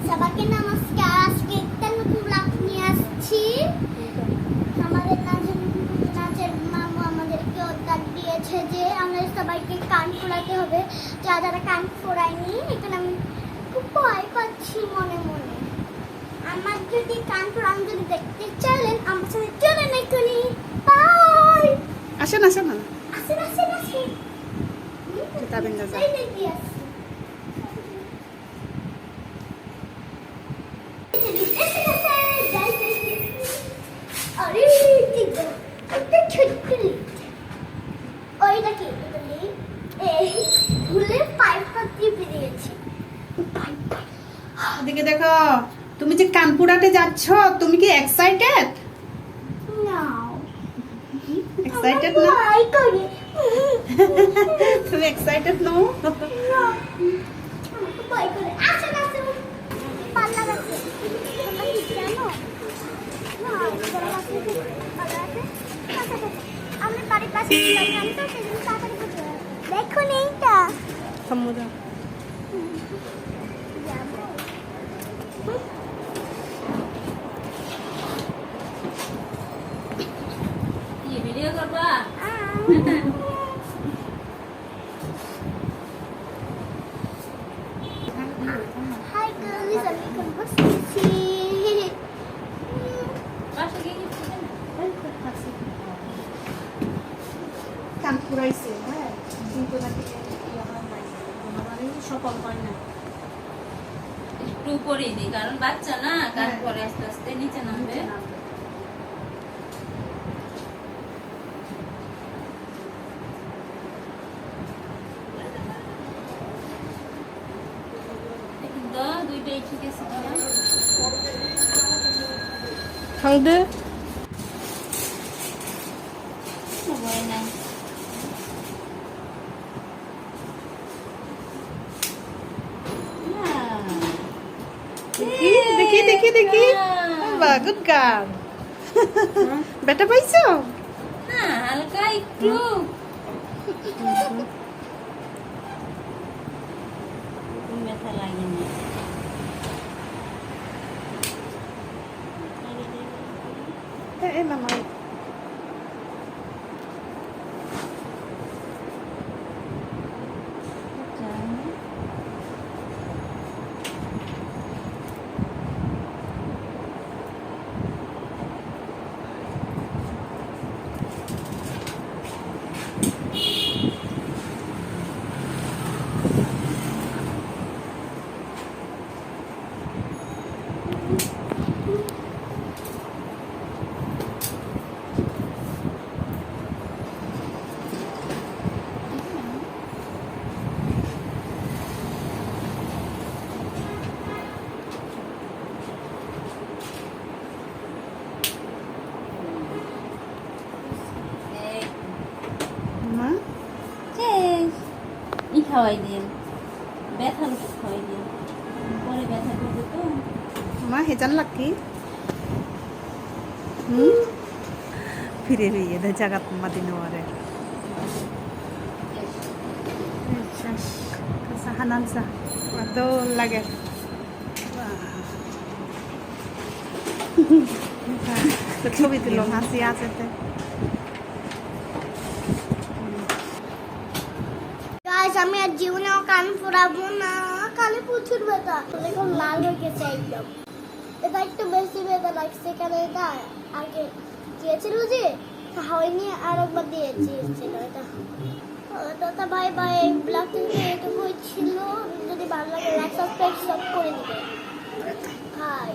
সবাইকে নমস্কার। আজকে একটা নতুন ব্লগ নিয়ে আসছি। আমাদের নাচের মামু আমাদেরকে অর্ডার দিয়েছে যে আমাদের সবাইকে কান ফোড়াতে হবে। যারা কান ফোড়ায়নি, এখন আমি খুব ভয় পাচ্ছি মনে মনে। আমার যদি কান ফোড়ানো যদি দেখতে চাইলেন আমার সাথে চলেন এখনই। বাই। আসেন আসেন না আসেন আসেন আসেন। যাবেন না এই দেখি আসেন। এদিকে দেখো, তুমি যে কানপুরাতে যাচ্ছ, তুমি কি এক্সাইটেড? এক্সাইটেড না? তুমি এক্সাইটেড নও? দেখুন এইটা সমুদ্র ভিডিও করবা? Hi girls, আমি এখন বসেছি। বাসা গিয়ে কিছু না? কানপুরাইছে, হ্যাঁ, কিন্তু নাকি আমাদের সফল হয় না। একটু উপরেই দিই, কারণ বাচ্চা না, কান পরে আস্তে আস্তে নিচে নামবে। কিন্তু দুইটাই ঠিক আছে বাবা। খাওদে ভয় নাই। দেখি দেখি দেখি বাহ, গুড গার্ল। বেটা পাইছো? না, হালকা একটু ব্যথা লাগেনি। এই মামা মা ই খাওয়াই দিন, ব্যথার ওষুধ খাওয়াই দিন, পরে ব্যথা করবে তো। মা হেজান লাকি ফিরে রইয়ে দে জাগাত মাদি নওয়ারে হানান সা তো লাগে ছবি তুলো, হাসি আছে। গাইস, আমি আর জীবনেও কান ফোড়াবো না। কানে প্রচুর ব্যথা, এখন লাল হয়ে গেছে একদম। এটা একটু বেশি ব্যথা লাগছে, কারণ এটা আগে দিয়েছিল যে হয়নি, আর একবার দিয়েছিল এটা। তো ভাই ভাই, ব্লগ থেকে এটুকুই ছিল। যদি ভালো লাগে লাইক সাবস্ক্রাইব সব করে দিবে ভাই।